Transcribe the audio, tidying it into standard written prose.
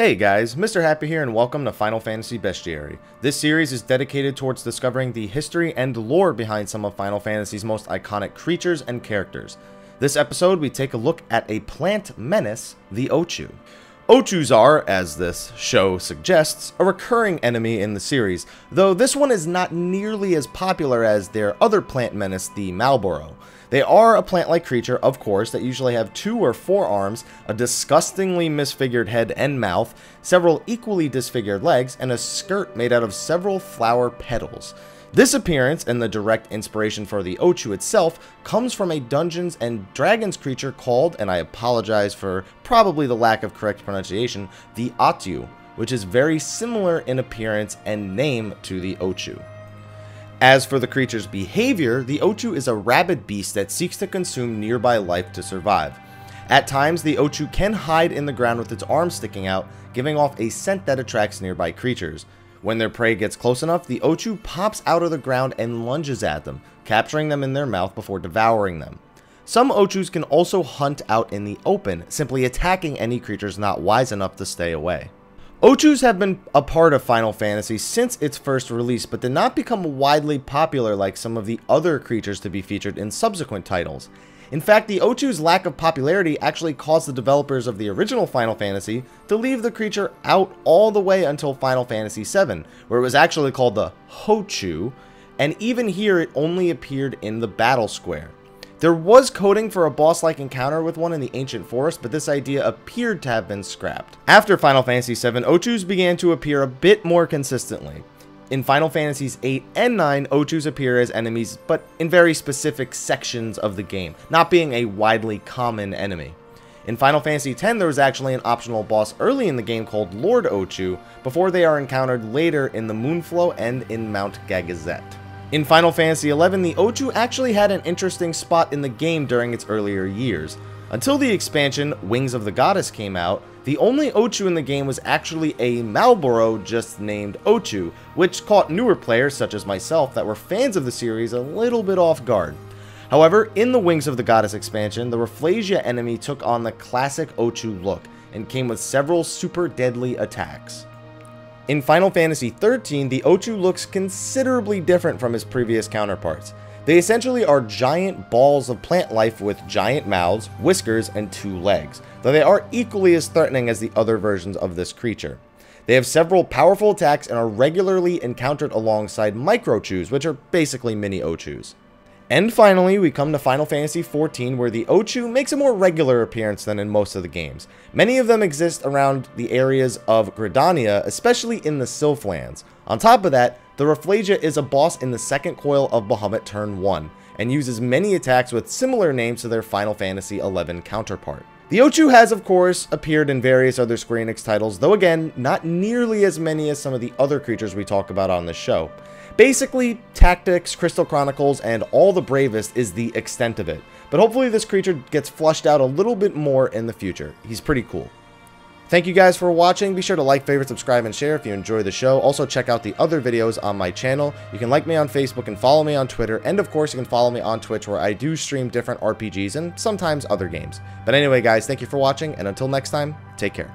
Hey guys, Mr. Happy here and welcome to Final Fantasy Bestiary. This series is dedicated towards discovering the history and lore behind some of Final Fantasy's most iconic creatures and characters. This episode we take a look at a plant menace, the Ochu. Ochus are, as this show suggests, a recurring enemy in the series, though this one is not nearly as popular as their other plant menace, the Malboro. They are a plant-like creature, of course, that usually have 2 or 4 arms, a disgustingly misfigured head and mouth, several equally disfigured legs, and a skirt made out of several flower petals. This appearance, and the direct inspiration for the Ochu itself, comes from a Dungeons & Dragons creature called, and I apologize for probably the lack of correct pronunciation, the Ochu, which is very similar in appearance and name to the Ochu. As for the creature's behavior, the Ochu is a rabid beast that seeks to consume nearby life to survive. At times, the Ochu can hide in the ground with its arms sticking out, giving off a scent that attracts nearby creatures. When their prey gets close enough, the Ochu pops out of the ground and lunges at them, capturing them in their mouth before devouring them. Some Ochus can also hunt out in the open, simply attacking any creatures not wise enough to stay away. Ochus have been a part of Final Fantasy since its first release, but did not become widely popular like some of the other creatures to be featured in subsequent titles. In fact, the Ochu's lack of popularity actually caused the developers of the original Final Fantasy to leave the creature out all the way until Final Fantasy VII, where it was actually called the Hochu, and even here it only appeared in the battle square. There was coding for a boss-like encounter with one in the ancient forest, but this idea appeared to have been scrapped. After Final Fantasy VII, Ochus began to appear a bit more consistently. In Final Fantasies 8 and 9, Ochus appear as enemies, but in very specific sections of the game, not being a widely common enemy. In Final Fantasy X, there was actually an optional boss early in the game called Lord Ochu, before they are encountered later in the Moonflow and in Mount Gagazet. In Final Fantasy XI, the Ochu actually had an interesting spot in the game during its earlier years. Until the expansion, Wings of the Goddess, came out, the only Ochu in the game was actually a Malboro just named Ochu, which caught newer players such as myself that were fans of the series a little bit off guard. However, in the Wings of the Goddess expansion, the Rafflesia enemy took on the classic Ochu look, and came with several super deadly attacks. In Final Fantasy XIII, the Ochu looks considerably different from his previous counterparts. They essentially are giant balls of plant life with giant mouths, whiskers, and 2 legs, though they are equally as threatening as the other versions of this creature. They have several powerful attacks and are regularly encountered alongside Microchus, which are basically mini Ochus. And finally, we come to Final Fantasy XIV, where the Ochu makes a more regular appearance than in most of the games. Many of them exist around the areas of Gridania, especially in the Sylphlands. On top of that, the Rafflesia is a boss in the second coil of Bahamut Turn 1, and uses many attacks with similar names to their Final Fantasy XI counterpart. The Ochu has, of course, appeared in various other Square Enix titles, though again, not nearly as many as some of the other creatures we talk about on this show. Basically, Tactics, Crystal Chronicles, and All the Bravest is the extent of it, but hopefully this creature gets flushed out a little bit more in the future. He's pretty cool. Thank you guys for watching. Be sure to like, favorite, subscribe, and share if you enjoy the show. Also, check out the other videos on my channel. You can like me on Facebook and follow me on Twitter, and of course, you can follow me on Twitch, where I do stream different RPGs and sometimes other games. But anyway, guys, thank you for watching, and until next time, take care.